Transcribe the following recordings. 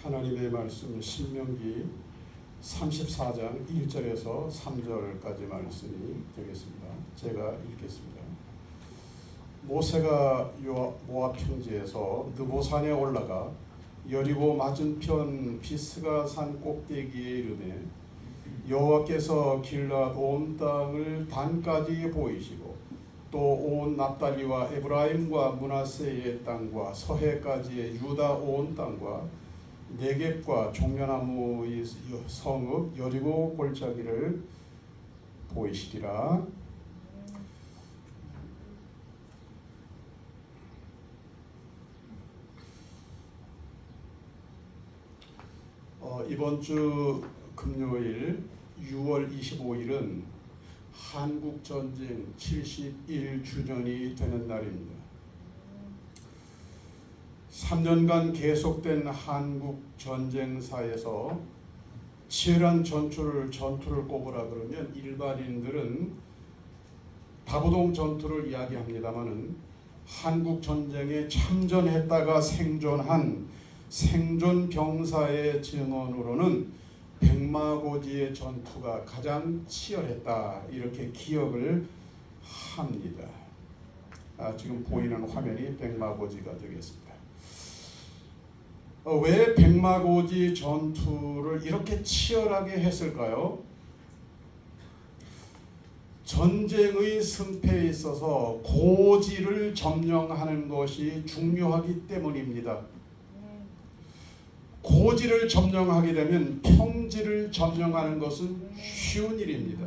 하나님의 말씀 신명기 34장 1절에서 3절까지 말씀이 되겠습니다. 제가 읽겠습니다. 모세가 모압 평지에서 느보산에 올라가 여리고 맞은편 비스가 산 꼭대기에 이르매 여호와께서 길앗 온 땅을 단까지 보이시고 또 온 납달리와 에브라임과 므낫세의 땅과 서해까지의 유다 온 땅과 네겝과 종려나무의 성읍 여리고 골짜기를 보이시리라. 이번 주 금요일 6월 25일은 한국전쟁 71주년이 되는 날입니다. 3년간 계속된 한국 전쟁사에서 치열한 전투를 꼽으라 그러면 일반인들은 다부동 전투를 이야기합니다마는 한국 전쟁에 참전했다가 생존한 생존 병사의 증언으로는 백마고지의 전투가 가장 치열했다 이렇게 기억을 합니다. 지금 보이는 화면이 백마고지가 되겠습니다. 왜 백마고지 전투를 이렇게 치열하게 했을까요? 전쟁의 승패에 있어서 고지를 점령하는 것이 중요하기 때문입니다. 고지를 점령하게 되면 평지를 점령하는 것은 쉬운 일입니다.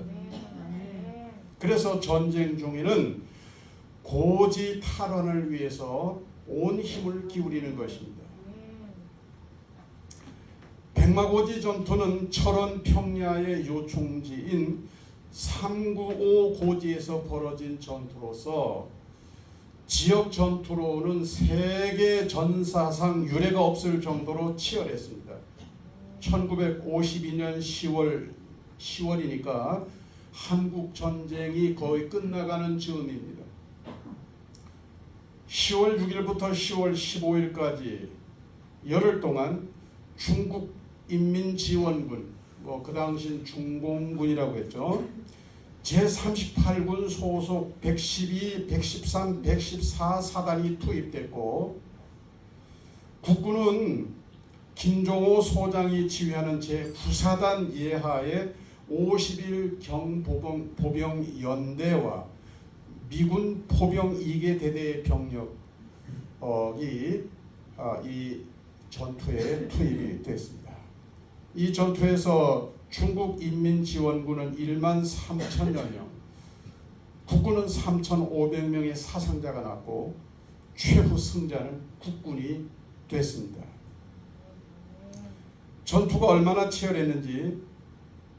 그래서 전쟁 중에는 고지 탈환을 위해서 온 힘을 기울이는 것입니다. 백마고지 전투는 철원 평야의 요충지인 395 고지에서 벌어진 전투로서 지역 전투로는 세계 전사상 유례가 없을 정도로 치열했습니다. 1952년 10월이니까 한국 전쟁이 거의 끝나가는 즈음입니다. 10월 6일부터 10월 15일까지 열흘 동안 중국 인민지원군, 그 당시엔 중공군이라고 했죠. 제38군 소속 112, 113, 114 사단이 투입됐고 국군은 김종호 소장이 지휘하는 제9사단 예하의 51 경보병연대와 미군 포병 2개 대대의 병력이 이 전투에 투입이 됐습니다. 이 전투에서 중국 인민지원군은 1만 3천여 명, 국군은 3,500명의 사상자가 났고 최후 승자는 국군이 됐습니다. 전투가 얼마나 치열했는지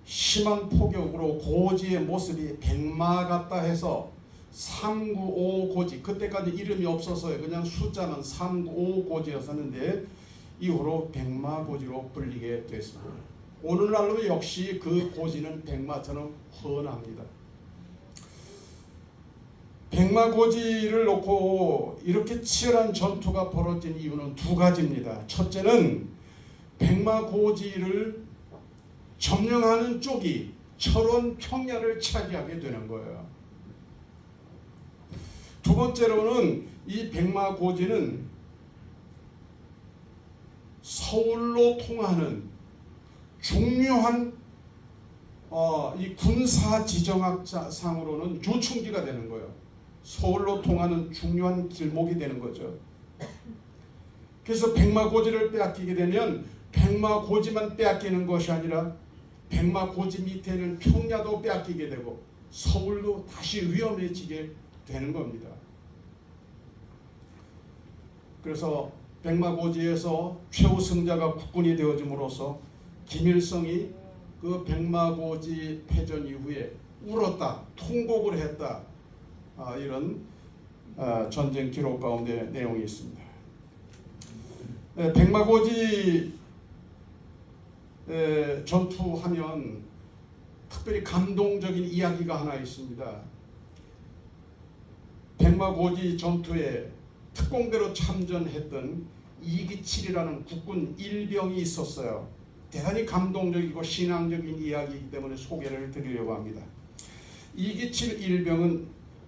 심한 폭격으로 고지의 모습이 백마 같다 해서 395 고지, 그때까지 이름이 없어서요. 그냥 숫자는 395 고지였었는데 이후로 백마 고지로 불리게 됐습니다. 오늘날로 역시 그 고지는 백마처럼 훤합니다. 백마고지를 놓고 이렇게 치열한 전투가 벌어진 이유는 두 가지입니다. 첫째는 백마고지를 점령하는 쪽이 철원 평야를 차지하게 되는 거예요. 두 번째로는 이 백마고지는 서울로 통하는 중요한 이 군사 지정학상으로는 요충지가 되는 거예요. 서울로 통하는 중요한 길목이 되는 거죠. 그래서 백마고지를 빼앗기게 되면 백마고지만 빼앗기는 것이 아니라 백마고지 밑에는 평야도 빼앗기게 되고 서울도 다시 위험해지게 되는 겁니다. 그래서 백마고지에서 최후 승자가 국군이 되어짐으로써 김일성이 그 백마고지 패전 이후에 울었다, 통곡을 했다, 이런 전쟁 기록 가운데 내용이 있습니다. 백마고지 전투하면 특별히 감동적인 이야기가 하나 있습니다. 백마고지 전투에 특공대로 참전했던 이기칠이라는 국군 일병이 있었어요. 대단히 감동적이고 신앙적인 이야기이기 때문에 소개를 드리려고 합니다. 이기칠 일병은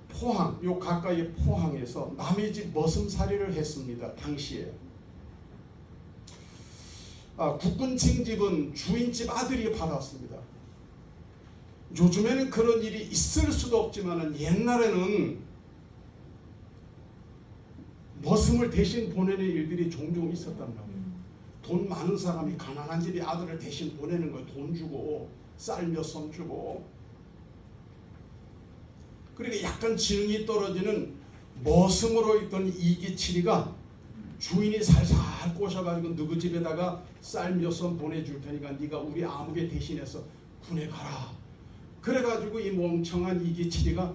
포항, 요 가까이 포항에서 남의 집 머슴살이를 했습니다. 당시에. 국군 징집은 주인집 아들이 받았습니다. 요즘에는 그런 일이 있을 수도 없지만 옛날에는 머슴을 대신 보내는 일들이 종종 있었단 말이에요. 돈 많은 사람이 가난한 집에 아들을 대신 보내는 거예요. 돈 주고 쌀 몇 성 주고. 그러니까 약간 지능이 떨어지는 머슴으로 있던 이기칠이가 주인이 살살 꼬셔가지고 너희 집에다가 쌀 몇 성 보내줄 테니까 네가 우리 아무개 대신해서 군에 가라. 그래가지고 이 멍청한 이기칠이가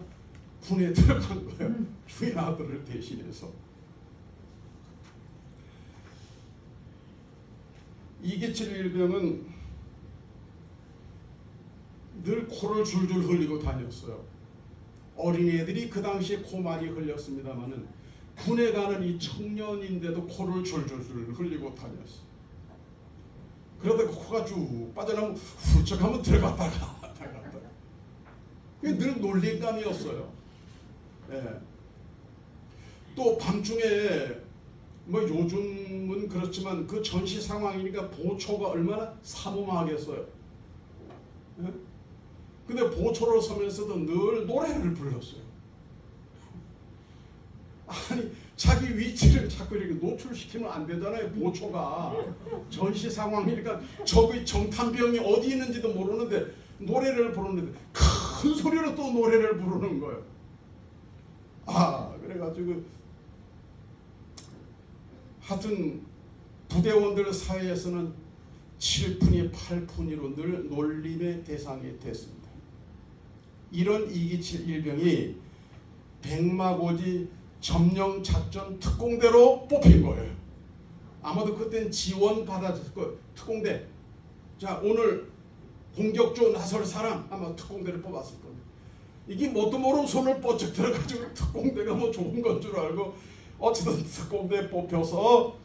군에 들어간 거예요. 주인 아들을 대신해서. 이기칠 일병은 늘 코를 줄줄 흘리고 다녔어요. 어린애들이 그 당시에 코 많이 흘렸습니다마는 군에 가는 이 청년인데도 코를 줄줄 흘리고 다녔어요. 그러다가 코가 쭉 빠져나면 훌쩍 한번 들어갔다가 나갔다가. 그게 늘 놀림감이었어요. 예. 또 밤중에 뭐 요즘은 그렇지만 그 전시 상황이니까 보초가 얼마나 삼엄하겠어요. 예? 근데 보초를 서면서도 늘 노래를 불렀어요. 아니 자기 위치를 자꾸 이렇게 노출시키면 안 되잖아요. 보초가 전시 상황이니까 저기 정탐병이 어디 있는지도 모르는데 노래를 부르는데 큰 소리로 또 노래를 부르는 거예요. 그래가지고 하여튼 부대원들 사이에서는 7푼이 8푼이로 늘 놀림의 대상이 됐습니다. 이런 이기칠 일병이 백마고지 점령작전 특공대로 뽑힌 거예요. 아마도 그땐 지원 받았을 거예요. 특공대. 자, 오늘 공격조 나설 사람 아마 특공대를 뽑았을 겁니다. 이게 뭣도 모르고 손을 뻗쩍 들어가지고 특공대가 뭐 좋은 건 줄 알고 어쨌든 특공대에 뽑혀서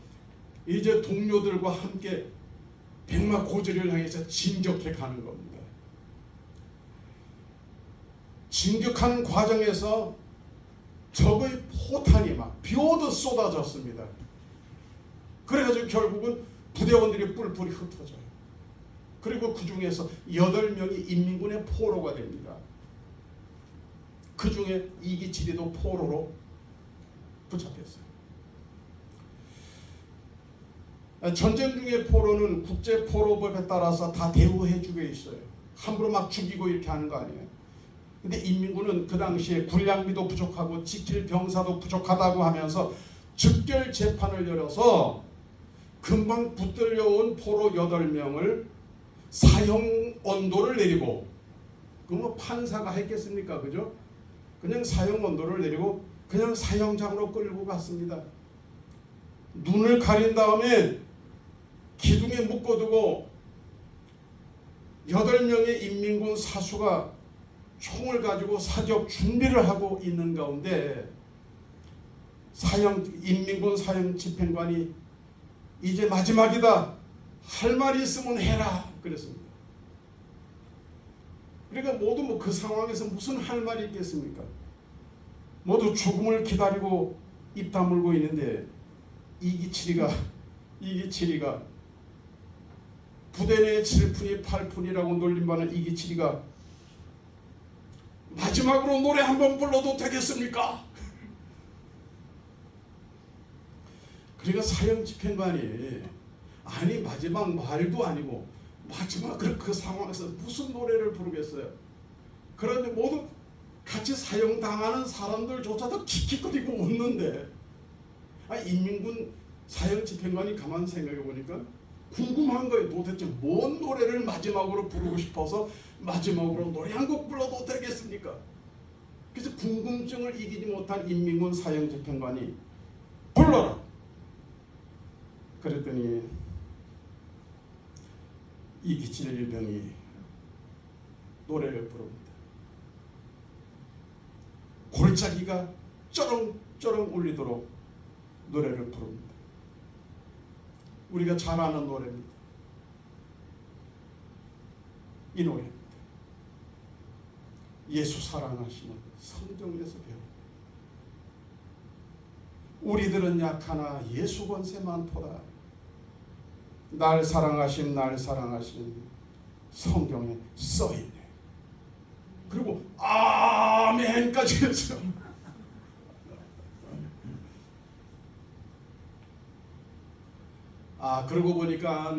이제 동료들과 함께 백마고지를 향해서 진격해 가는 겁니다. 진격하는 과정에서 적의 포탄이 막 비오듯 쏟아졌습니다. 그래가지고 결국은 부대원들이 뿔뿔이 흩어져요. 그리고 그 중에서 8명이 인민군의 포로가 됩니다. 그 중에 이기칠이도 포로로 붙잡혔어요. 전쟁 중의 포로는 국제포로법에 따라서 다 대우해주고 있어요. 함부로 막 죽이고 이렇게 하는 거 아니에요. 근데 인민군은 그 당시에 군량비도 부족하고 지킬 병사도 부족하다고 하면서 즉결 재판을 열어서 금방 붙들려온 포로 8명을 사형 언도를 내리고, 그 뭐 판사가 했겠습니까? 그죠? 그냥 사형 언도를 내리고 그냥 사형장으로 끌고 갔습니다. 눈을 가린 다음에 기둥에 묶어두고 8명의 인민군 사수가 총을 가지고 사격 준비를 하고 있는 가운데 인민군 사형 집행관이 이제 마지막이다. 할 말이 있으면 해라. 그랬습니다. 그러니까 모두 뭐 그 상황에서 무슨 할 말이 있겠습니까? 모두 죽음을 기다리고 입 다물고 있는데 이기칠이가 부대 내 7푼이 8푼이라고 놀림받는 이기칠이가 마지막으로 노래 한번 불러도 되겠습니까? 그러니까 사형 집행관이 아니 마지막 말도 아니고 마지막으로 그 상황에서 무슨 노래를 부르겠어요. 그런데 모두 같이 사형당하는 사람들조차도 킥킥거리고 웃는데 인민군 사형 집행관이 가만 생각해 보니까 궁금한 거예요. 도대체 뭔 노래를 마지막으로 부르고 싶어서 마지막으로 노래 한 곡 불러도 되겠습니까? 그래서 궁금증을 이기지 못한 인민군 사형 집행관이 불러라. 그랬더니 이기칠 일병이 노래를 부릅니다. 골짜기가 쩌렁쩌렁 울리도록 노래를 부릅니다. 우리가 잘 아는 노래입니다. 이 노래입니다. 예수 사랑하시는 성경에서 배워. 우리들은 약하나 예수 권세 많도다. 날 사랑하신 날 사랑하신 성경에 써있네. 그리고 아멘까지 했어요. 그러고 보니까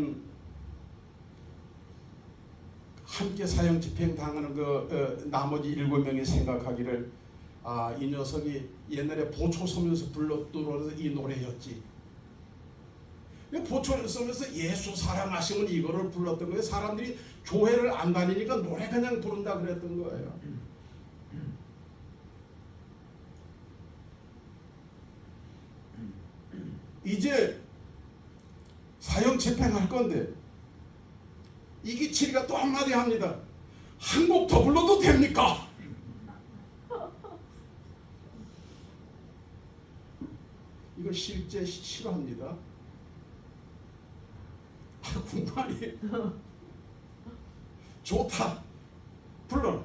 함께 사형 집행 당하는 나머지 7명이 생각하기를 이 녀석이 옛날에 보초 서면서 불렀던 이 노래였지. 보초를 쓰면서 예수 사랑하시면 이거를 불렀던 거예요. 사람들이 교회를 안 다니니까 노래 그냥 부른다 그랬던 거예요. 이제 사형 집행할 건데 이기칠이가 또 한마디 합니다. 한 곡 더 불러도 됩니까? 이걸 실제 싫어합니다. 군관이 좋다 불러라.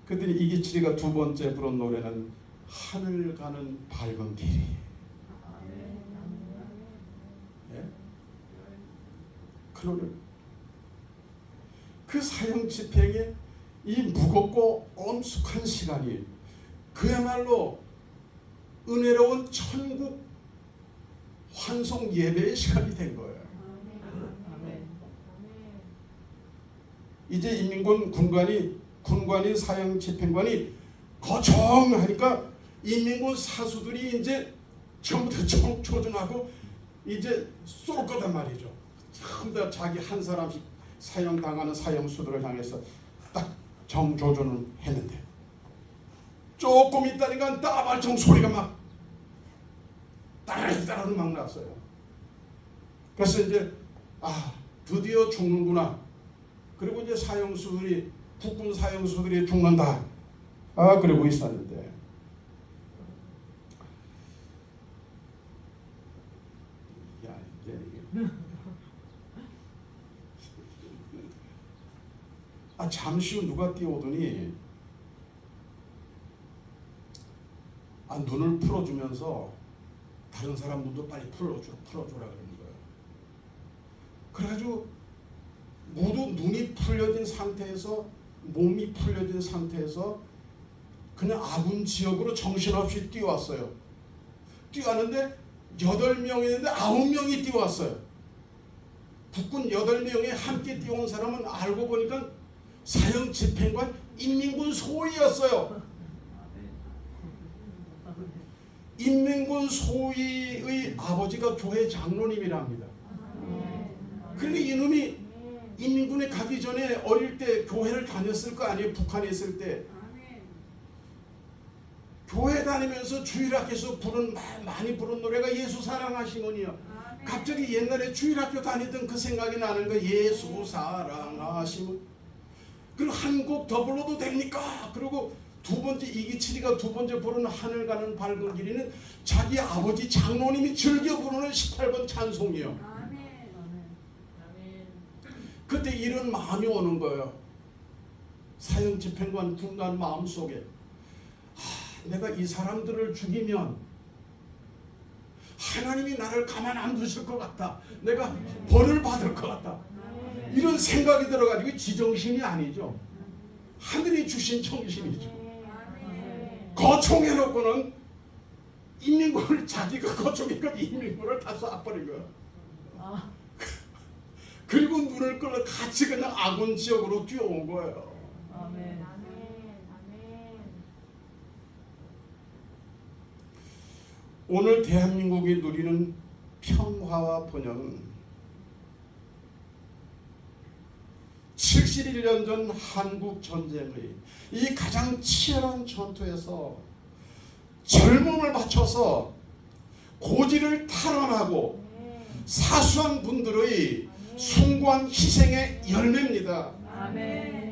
그들이 이기칠이가 두 번째 부른 노래는 하늘 가는 밝은 길이. 그러면 그 사형 집행의 이 무겁고 엄숙한 시간이 그야말로 은혜로운 천국 환송 예배의 시간이 된 거예요. 이제 인민군 군관이 사형 집행관이 거청하니까 인민군 사수들이 이제 전부 다 초전하고 이제 쏠 거단 말이죠. 전부 다 자기 한 사람씩 사형당하는 사형수들을 향해서 딱 정조준을 했는데 조금 있다니까 따발총 소리가 막 따라따라 막 났어요. 그래서 이제 드디어 죽는구나. 그리고 이제 사형수들이 국군 사형수들이 죽는다. 그러고 있었는데 잠시 후 누가 뛰어오더니 눈을 풀어주면서 다른 사람 눈도 빨리 풀어주라 그러는 거예요. 그래가지고 모두 눈이 풀려진 상태에서 몸이 풀려진 상태에서 그냥 아군 지역으로 정신없이 뛰어왔어요. 뛰어왔는데 8명이었는데 9명이 뛰어왔어요. 국군 8명이 함께 뛰어온 사람은 알고 보니까 사형 집행관 인민군 소위였어요. 인민군 소위의 아버지가 교회 장로님이랍니다. 그러니까 이놈이 인민군에 가기 전에 어릴 때 교회를 다녔을 거 아니에요. 북한에 있을 때 교회 다니면서 주일학교에서 많이 부른 노래가 예수 사랑하시면이요. 갑자기 옛날에 주일학교 다니던 그 생각이 나는 거예요. 예수 사랑하시면. 그리고 한 곡 더 불러도 됩니까? 그리고 두 번째 이기칠이가 두 번째 부르는 하늘 가는 밝은 길이는 자기 아버지 장로님이 즐겨 부르는 18번 찬송이요. 그때 이런 마음이 오는 거예요. 사형 집행관 군관 마음속에 내가 이 사람들을 죽이면 하나님이 나를 가만 안 두실 것 같다. 내가 벌을 받을 것 같다. 이런 생각이 들어가지고 지정신이 아니죠. 하늘이 주신 정신이죠. 거총해놓고는 인민군을 자기가 거총해서 인민군을 다 쏴버린 거야. 그리고 눈을 끌어 같이 그냥 아군 지역으로 뛰어온 거예요. 아멘. 오늘 대한민국이 누리는 평화와 번영은 71년 전 한국 전쟁의 이 가장 치열한 전투에서 젊음을 바쳐서 고지를 탈환하고 사수한 분들의 숭고한 희생의 열매입니다. 아멘.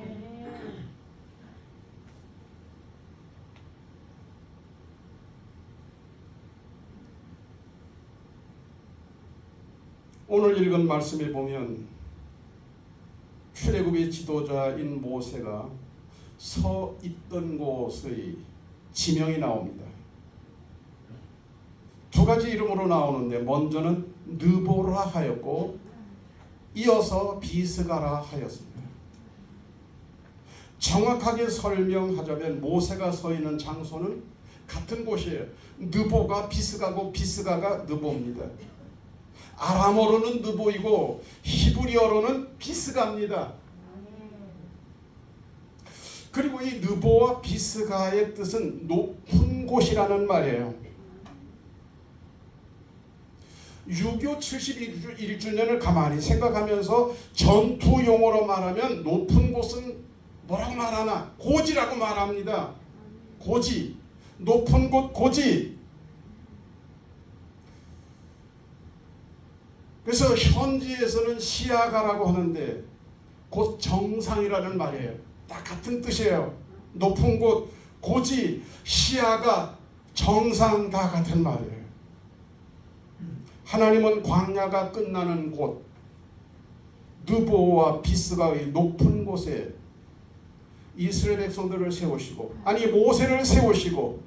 오늘 읽은 말씀에 보면 출애굽의 지도자인 모세가 서 있던 곳의 지명이 나옵니다. 두 가지 이름으로 나오는데 먼저는 느보라 하였고 이어서 비스가라 하였습니다. 정확하게 설명하자면 모세가 서 있는 장소는 같은 곳이에요. 느보가 비스가고 비스가가 느보입니다. 아람어로는 느보이고 히브리어로는 비스가입니다. 그리고 이 느보와 비스가의 뜻은 높은 곳이라는 말이에요. 유교 71주년을 가만히 생각하면서 전투 용어로 말하면 높은 곳은 뭐라고 말하나? 고지라고 말합니다. 고지. 높은 곳 고지. 그래서 현지에서는 시아가라고 하는데 곧 정상이라는 말이에요. 다 같은 뜻이에요. 높은 곳 고지, 시아가, 정상 다 같은 말이에요. 하나님은 광야가 끝나는 곳 느보와 비스가의 높은 곳에 이스라엘 백성들을 세우시고, 아니 모세를 세우시고,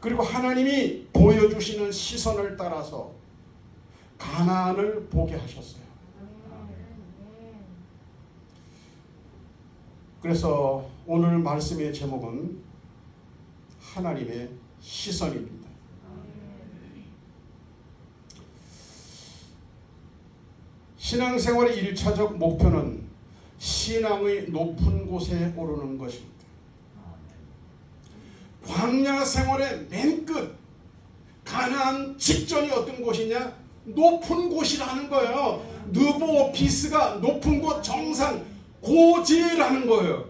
그리고 하나님이 보여주시는 시선을 따라서 가나안을 보게 하셨어요. 그래서 오늘 말씀의 제목은 하나님의 시선입니다. 신앙생활의 1차적 목표는 신앙의 높은 곳에 오르는 것입니다. 광야 생활의 맨 끝 가나안 직전이 어떤 곳이냐? 높은 곳이라는 거예요. 느보 비스가 높은 곳 정상 고지라는 거예요.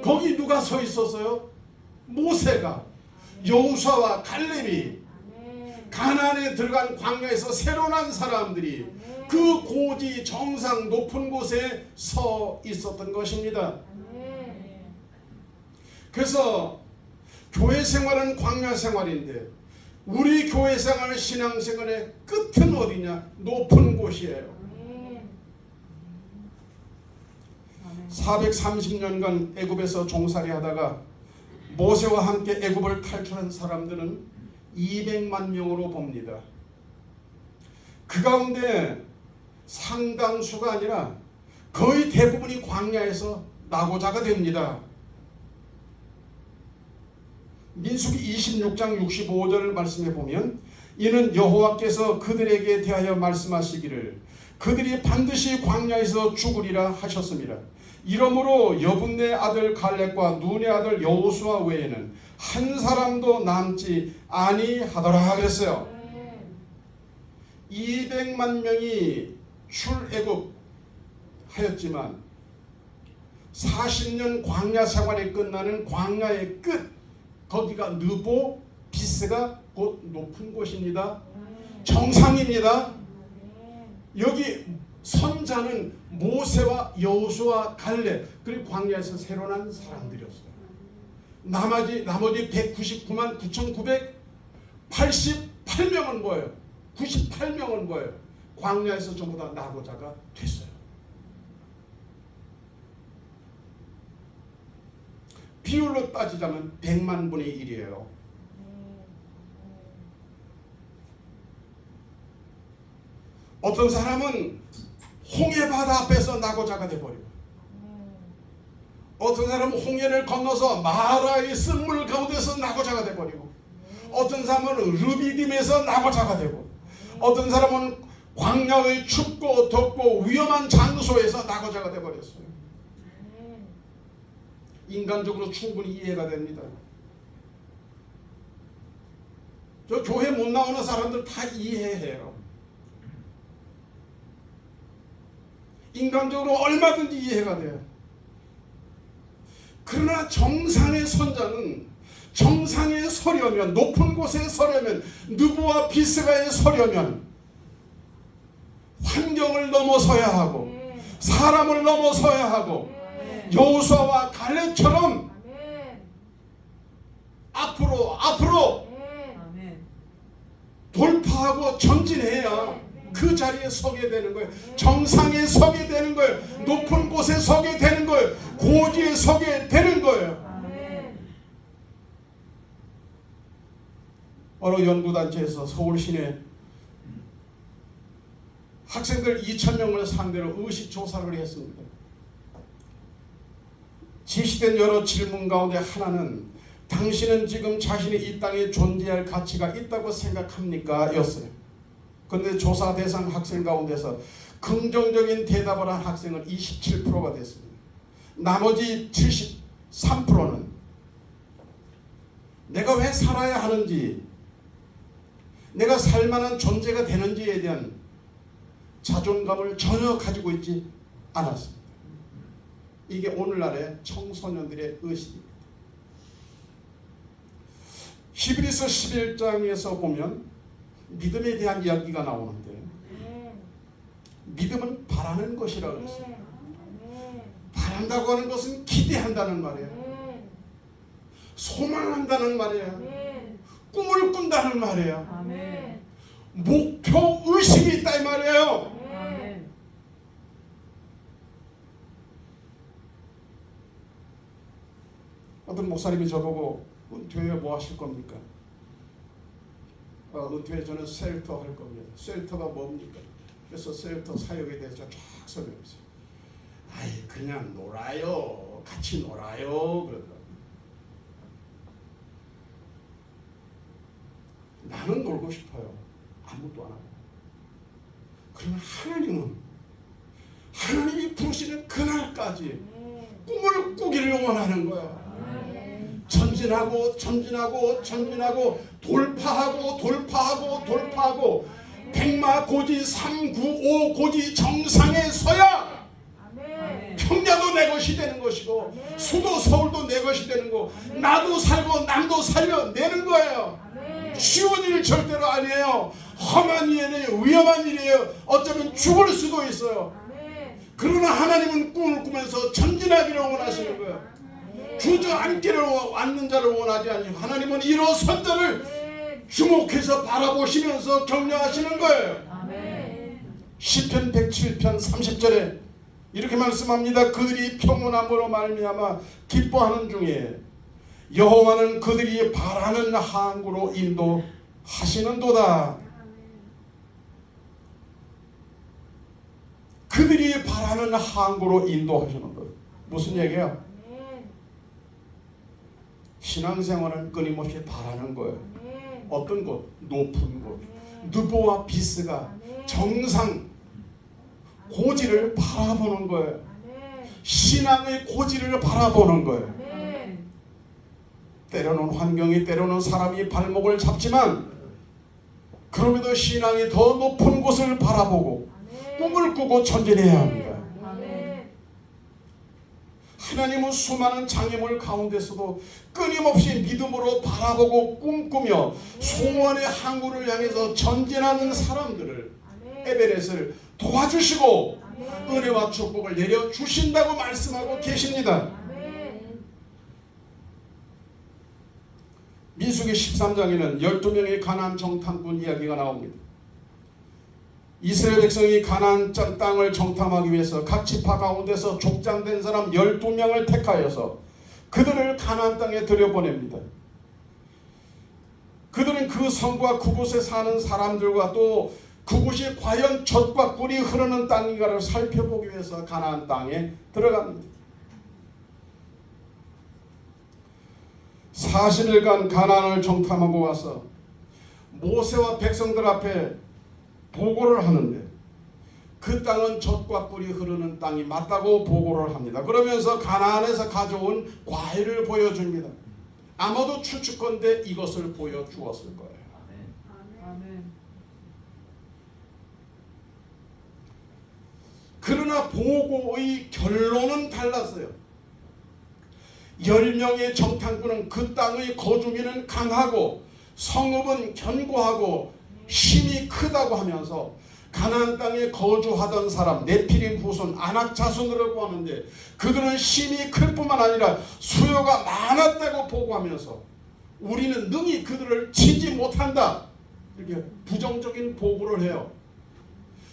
거기 누가 서 있었어요? 모세가, 여호수아와 갈렙이, 가나안에 들어간 광야에서 새로 난 사람들이 그 고지 정상 높은 곳에 서 있었던 것입니다. 그래서 교회 생활은 광야 생활인데 우리 교회 생활, 신앙 생활의 끝은 어디냐? 높은 곳이에요. 430년간 애굽에서 종살이 하다가 모세와 함께 애굽을 탈출한 사람들은 200만 명으로 봅니다. 그 가운데 상당수가 아니라 거의 대부분이 광야에서 낙오자가 됩니다. 민수기 26장 65절 말씀해 보면 이는 여호와께서 그들에게 대하여 말씀하시기를 그들이 반드시 광야에서 죽으리라 하셨습니다. 이러므로 여분네 아들 갈렙과 눈의 아들 여호수아 외에는 한 사람도 남지 아니하더라 그랬어요. 200만 명이 출애굽 하였지만 40년 광야 생활이 끝나는 광야의 끝, 거기가 느보 비스가 곧 높은 곳입니다. 정상입니다. 여기 선자는 모세와 여호수아 갈렙 그리고 광야에서 새로 난 사람들이었어요. 나머지 199만 9,988명은 뭐예요? 98명은 뭐예요? 광야에서 전부 다 낙오자가 됐어요. 비율로 따지자면 100만 분의 1이에요. 어떤 사람은 홍해바다 앞에서 낙오자가 돼버리고, 어떤 사람은 홍해를 건너서 마라의 쓴물 가운데서 낙오자가 돼버리고, 어떤 사람은 르비딤에서 낙오자가 되고, 어떤 사람은 광야의 춥고 덥고 위험한 장소에서 낙오자가 돼버렸어요. 인간적으로 충분히 이해가 됩니다. 저 교회 못 나오는 사람들 다 이해해요. 인간적으로 얼마든지 이해가 돼요. 그러나 정상의 선자는 정상에 서려면, 높은 곳에 서려면, 느보와 비스가에 서려면 환경을 넘어서야 하고 사람을 넘어서야 하고 여호수아와 갈렙처럼 앞으로 돌파하고 전진해야 그 자리에 서게 되는 거예요. 정상에 서게 되는 거예요. 높은 곳에 서게 되는 거예요. 고지에 서게 되는 거예요. 어느 연구단체에서 서울 시내 학생들 2,000명을 상대로 의식조사를 했습니다. 제시된 여러 질문 가운데 하나는 당신은 지금 자신이 이 땅에 존재할 가치가 있다고 생각합니까? 였어요. 그런데 조사 대상 학생 가운데서 긍정적인 대답을 한 학생은 27%가 됐습니다. 나머지 73%는 내가 왜 살아야 하는지, 내가 살만한 존재가 되는지에 대한 자존감을 전혀 가지고 있지 않았습니다. 이게 오늘날의 청소년들의 의식입니다. 히브리서 11장에서 보면 믿음에 대한 이야기가 나오는데 믿음은 바라는 것이라고 했어요. 바란다고 하는 것은 기대한다는 말이에요. 소망한다는 말이에요. 꿈을 꾼다는 말이에요. 목표 의식이 있다 이 말이에요. 어떤 목사님이 저보고 은퇴에 뭐 하실 겁니까? 은퇴에 저는 셀터 할 겁니다. 셀터가 뭡니까? 그래서 셀터 사역에 대해서 쫙 설명했어요. 아이 그냥 놀아요. 같이 놀아요. 그러더라고요. 나는 놀고 싶어요. 아무것도 안 하고. 그러나 하나님이 부르시는 그날까지 꿈을 꾸기를 원하는 거야. 전진하고 돌파하고 백마고지 395 고지 정상에 서야 평야도 내 것이 되는 것이고 수도 서울도 내 것이 되는 거, 나도 살고 남도 살려내는 거예요. 쉬운 일 절대로 아니에요. 험한 일이에요. 위험한 일이에요. 어쩌면 죽을 수도 있어요. 그러나 하나님은 꿈을 꾸면서 전진하기를 원하시는 거예요. 주저앉기를 앉는 자를 원하지 않으시고 하나님은 일어선 자를 주목해서 바라보시면서 격려하시는 거예요. 시편 107편 30절에 이렇게 말씀합니다. 그들이 평온함으로 말미암아 기뻐하는 중에 여호와는 그들이 바라는 항구로 인도하시는도다. 그들이 바라는 항구로 인도하시는 것. 무슨 얘기야? 신앙생활은 끊임없이 바라는 거예요. 어떤 곳? 높은 곳. 느보와 비스가 정상 고지를 바라보는 거예요. 신앙의 고지를 바라보는 거예요. 때로는 환경이, 때로는 사람이 발목을 잡지만 그럼에도 신앙이 더 높은 곳을 바라보고 꿈을 꾸고 전진해야 합니다. 하나님은 수많은 장애물 가운데서도 끊임없이 믿음으로 바라보고 꿈꾸며 소원의 항구를 향해서 전진하는 사람들을 에베렛을 도와주시고 은혜와 축복을 내려주신다고 말씀하고 계십니다. 민수기 13장에는 12명의 가나안 정탐꾼 이야기가 나옵니다. 이스라엘 백성이 가나안 땅을 정탐하기 위해서 각 지파 가운데서 족장된 사람 12명을 택하여서 그들을 가나안 땅에 들여보냅니다. 그들은 그 성과 그곳에 사는 사람들과 또 그곳이 과연 젖과 꿀이 흐르는 땅인가를 살펴보기 위해서 가나안 땅에 들어갑니다. 40일간 가나안을 정탐하고 와서 모세와 백성들 앞에 보고를 하는데 그 땅은 젖과 꿀이 흐르는 땅이 맞다고 보고를 합니다. 그러면서 가나안에서 가져온 과일을 보여줍니다. 아마도 추측컨대 이것을 보여주었을 거예요. 아멘. 그러나 보고의 결론은 달랐어요. 10명의 정탐꾼은 그 땅의 거주민은 강하고 성읍은 견고하고 힘이 크다고 하면서 가나안 땅에 거주하던 사람 네피림 후손 아낙 자손이라고 하는데 그들은 힘이 클 뿐만 아니라 수요가 많았다고 보고하면서 우리는 능히 그들을 치지 못한다, 이렇게 부정적인 보고를 해요.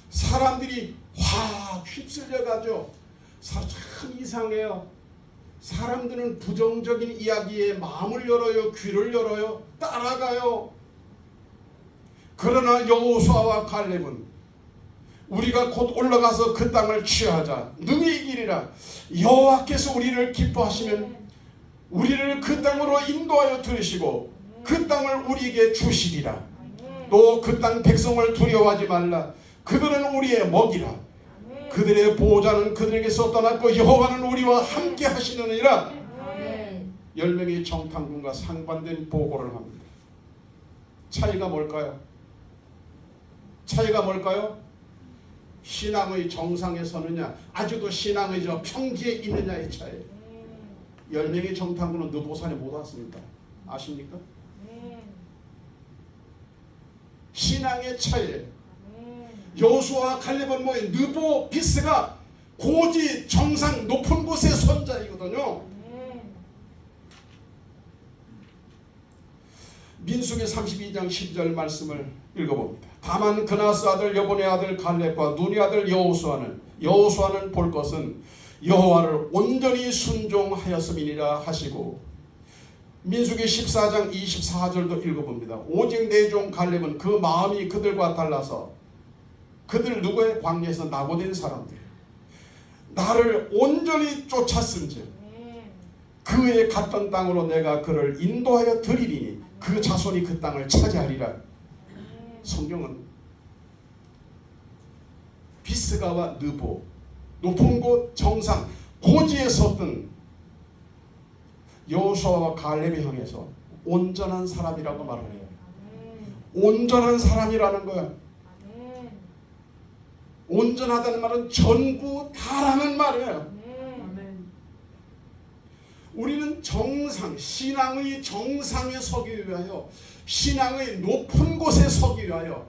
사람들이 확 휩쓸려 가죠. 참 이상해요. 사람들은 부정적인 이야기에 마음을 열어요. 귀를 열어요. 따라가요. 그러나 여호수아와 갈렙은 우리가 곧 올라가서 그 땅을 취하자. 능히 이기리라. 여호와께서 우리를 기뻐하시면 우리를 그 땅으로 인도하여 들으시고 그 땅을 우리에게 주시리라. 또 그 땅 백성을 두려워하지 말라. 그들은 우리의 먹이라. 그들의 보호자는 그들에게서 떠났고 여호와는 우리와 함께 하시느니라. 10명의 정탐꾼과 상반된 보고를 합니다. 차이가 뭘까요? 차이가 뭘까요? 신앙의 정상에 서느냐, 아직도 신앙의 저 평지에 있느냐의 차이. 10명의 정탐꾼은 느보산에 못 왔습니다. 아십니까? 신앙의 차이. 여호수아와 갈렙은 뭐예요? 느보 비스가 고지 정상 높은 곳의 선자이거든요. 민수기 32장 12절 말씀을 읽어봅니다. 다만 그나스 아들 여본의 아들 갈렙과 눈의 아들 여호수아는 볼 것은 여호와를 온전히 순종하였음이니라 하시고, 민수기 14장 24절도 읽어봅니다. 오직 내 종 갈렙은 그 마음이 그들과 달라서, 그들 누구의? 광야에서 낙오된 사람들, 나를 온전히 쫓았은즉 그의 갔던 땅으로 내가 그를 인도하여 드리리니 그 자손이 그 땅을 차지하리라. 성경은 비스가와 느보, 높은 곳 정상 고지에 섰던 여호수아와 갈렙을 향해서 온전한 사람이라고 말을 해요. 온전한 사람이라는 거야. 온전하다는 말은 전부 다라는 말이에요. 우리는 정상, 신앙의 정상에 서기 위하여, 신앙의 높은 곳에 서기 위하여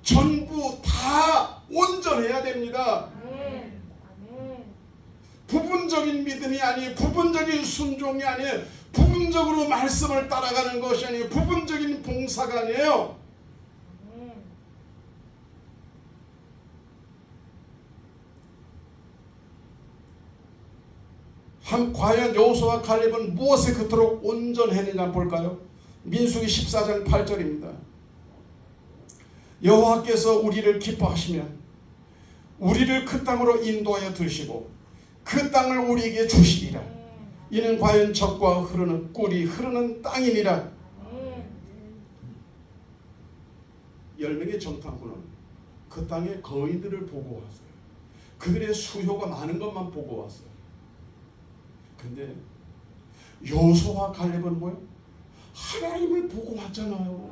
전부 다 온전해야 됩니다. 부분적인 믿음이 아니에요. 부분적인 순종이 아니에요. 부분적으로 말씀을 따라가는 것이 아니에요. 부분적인 봉사가 아니에요. 과연 여호수아와 갈렙은 무엇에 그토록 온전했느냐 볼까요? 민수기 14장 8절입니다. 여호와께서 우리를 기뻐하시면 우리를 그 땅으로 인도하여 들으시고 그 땅을 우리에게 주시리라. 이는 과연 젖과 흐르는 꿀이 흐르는 땅이니라. 10명의 정탐꾼은 그 땅의 거인들을 보고 왔어요. 그들의 수효가 많은 것만 보고 왔어요. 근데 여호수아와 갈렙은 뭐예요? 하나님을 보고 왔잖아요.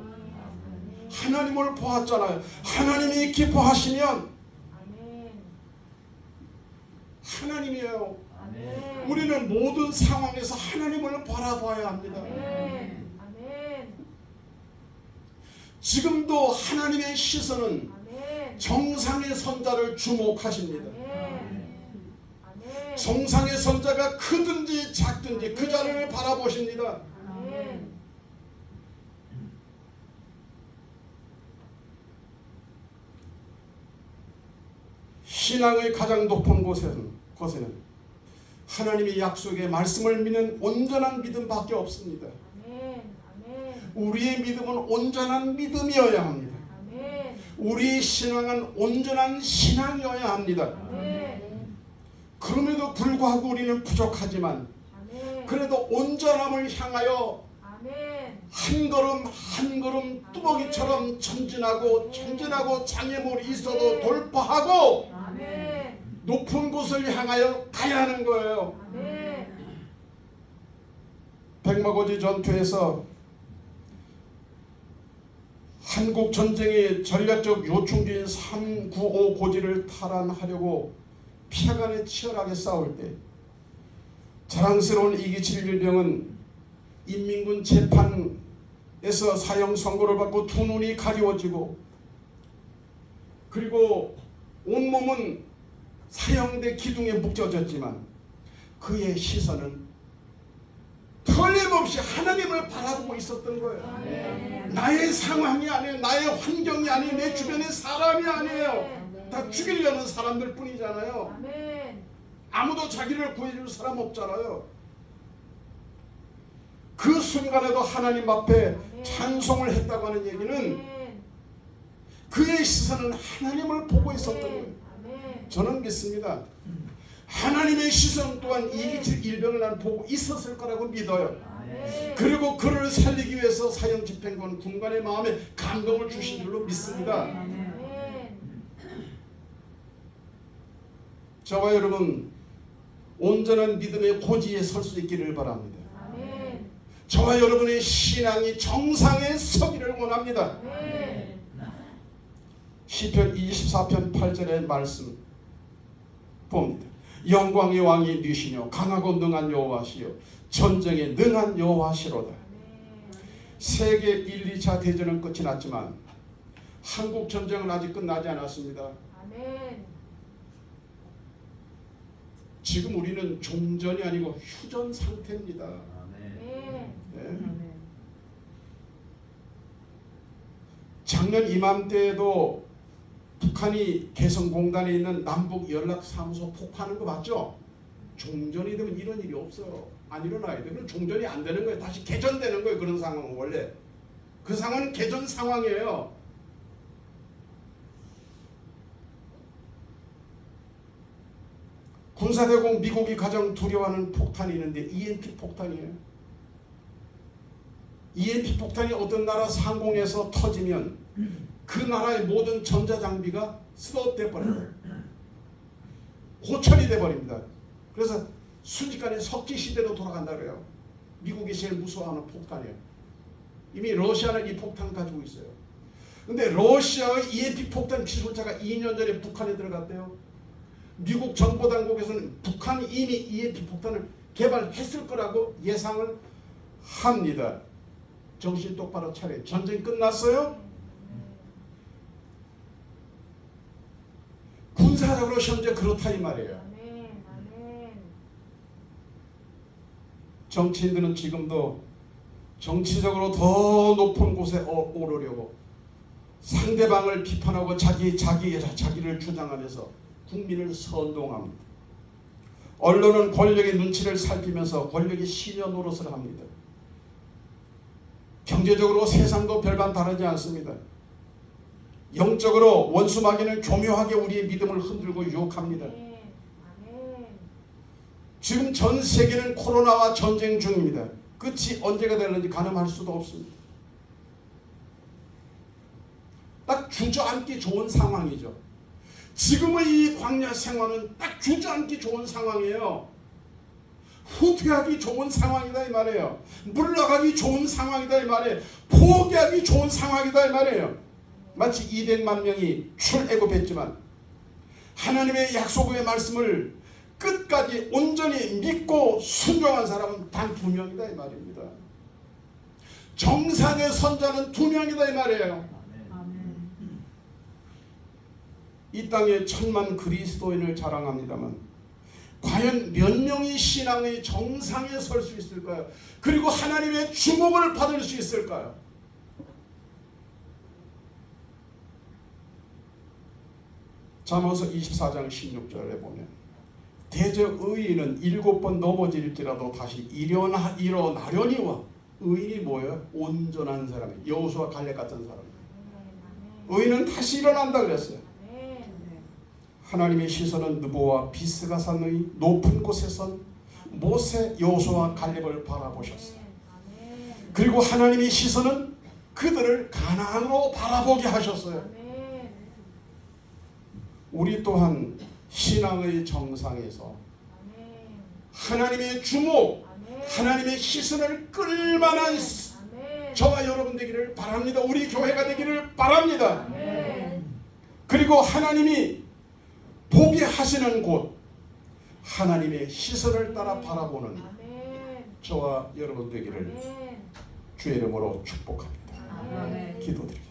하나님을 보았잖아요. 하나님이 기뻐하시면 하나님이에요. 우리는 모든 상황에서 하나님을 바라봐야 합니다. 지금도 하나님의 시선은 정상의 선자를 주목하십니다. 정상의 선자가 크든지 작든지 그 자를 바라보십니다. 신앙의 가장 높은 곳에는 하나님의 약속의 말씀을 믿는 온전한 믿음밖에 없습니다. 우리의 믿음은 온전한 믿음이어야 합니다. 우리의 신앙은 온전한 신앙이어야 합니다. 그럼에도 불구하고 우리는 부족하지만 그래도 온전함을 향하여 한 걸음 한 걸음 뚜벅이처럼 전진하고 장애물이 있어도 돌파하고 높은 곳을 향하여 가야 하는 거예요. 백마고지 전투에서 한국 전쟁의 전략적 요충지인 395 고지를 탈환하려고 피하간에 치열하게 싸울 때 자랑스러운 이기칠 일병은 인민군 재판에서 사형 선고를 받고 두 눈이 가리워지고 그리고 온몸은 사형대 기둥에 묶여졌지만 그의 시선은 틀림없이 하나님을 바라보고 있었던 거예요. 나의 상황이 아니에요. 나의 환경이 아니에요. 내 주변의 사람이 아니에요. 다 죽이려는 사람들 뿐이잖아요. 아멘. 아무도 자기를 구해줄 사람 없잖아요. 그 순간에도 하나님 앞에 찬송을 했다고 하는 얘기는 아멘. 그의 시선은 하나님을 보고 있었던 거예요. 아멘. 저는 믿습니다. 하나님의 시선 또한 이기질 일병을 난 보고 있었을 거라고 믿어요. 아멘. 그리고 그를 살리기 위해서 사형집행관 군관의 마음에 감동을 주신 줄로 믿습니다. 아멘. 저와 여러분 온전한 믿음의 고지에 설 수 있기를 바랍니다. 아멘. 저와 여러분의 신앙이 정상에 서기를 원합니다. 아멘. 시편 24편 8절의 말씀 봅니다. 영광의 왕이 누시며 강하고 능한 여호와시요 전쟁에 능한 여호와시로다. 세계 1, 2차 대전은 끝이 났지만 한국 전쟁은 아직 끝나지 않았습니다. 아멘. 지금 우리는 종전이 아니고 휴전 상태입니다. 아멘. 네. 작년 이맘때에도 북한이 개성공단에 있는 남북 연락사무소 폭파하는 거 맞죠? 종전이 되면 이런 일이 없어요. 안 일어나야 돼. 그럼 종전이 안 되는 거예요. 다시 개전되는 거예요. 그런 상황은 원래. 그 상황은 개전 상황이에요. 군사대공 미국이 가장 두려워하는 폭탄이 있는데 EMP 폭탄이에요. EMP 폭탄이 어떤 나라 상공에서 터지면 그 나라의 모든 전자장비가 스톱돼 버려요. 고철이 돼 버립니다. 그래서 순식간에 석기 시대로 돌아간다 그래요. 미국이 제일 무서워하는 폭탄이에요. 이미 러시아는 이 폭탄 가지고 있어요. 근데 러시아의 EMP 폭탄 기술자가 2년 전에 북한에 들어갔대요. 미국 정보당국에서는 북한이 이미 EMP 폭탄을 개발했을 거라고 예상을 합니다. 정신 똑바로 차려요. 전쟁 끝났어요? 군사적으로 현재 그렇다 이 말이에요. 정치인들은 지금도 정치적으로 더 높은 곳에 오르려고 상대방을 비판하고 자기를 주장하면서 국민을 선동합니다. 언론은 권력의 눈치를 살피면서 권력의 시녀 노릇을 합니다. 경제적으로 세상도 별반 다르지 않습니다. 영적으로 원수마귀는 교묘하게 우리의 믿음을 흔들고 유혹합니다. 지금 전 세계는 코로나와 전쟁 중입니다. 끝이 언제가 되는지 가늠할 수도 없습니다. 딱 주저앉기 좋은 상황이죠. 지금의 이 광야 생활은 딱 주저앉기 좋은 상황이에요. 후퇴하기 좋은 상황이다 이 말이에요. 물러가기 좋은 상황이다 이 말이에요. 포기하기 좋은 상황이다 이 말이에요. 마치 200만 명이 출애굽했지만 하나님의 약속의 말씀을 끝까지 온전히 믿고 순종한 사람은 단 2명이다 이 말입니다. 정상의 선자는 2명이다 이 말이에요. 이 땅에 1000만 그리스도인을 자랑합니다만 과연 몇 명이 신앙의 정상에 설 수 있을까요? 그리고 하나님의 주목을 받을 수 있을까요? 잠언서 24장 16절에 보면 대저 의인은 7번 넘어질지라도 다시 일어나려니와 의인이 뭐예요? 온전한 사람이에요. 여호수아 갈렙 같은 사람이에요. 의인은 다시 일어난다 그랬어요. 하나님의 시선은 느보와 비스가 산의 높은 곳에 선 모세, 여호수아, 갈렙을 바라보셨어요. 그리고 하나님의 시선은 그들을 가나안으로 바라보게 하셨어요. 우리 또한 신앙의 정상에서 하나님의 주목, 하나님의 시선을 끌만한 저와 여러분 되기를 바랍니다. 우리 교회가 되기를 바랍니다. 그리고 하나님이 보게 하시는 곳, 하나님의 시선을 따라 바라보는 저와 여러분 되기를 주의 이름으로 축복합니다. 기도드립니다.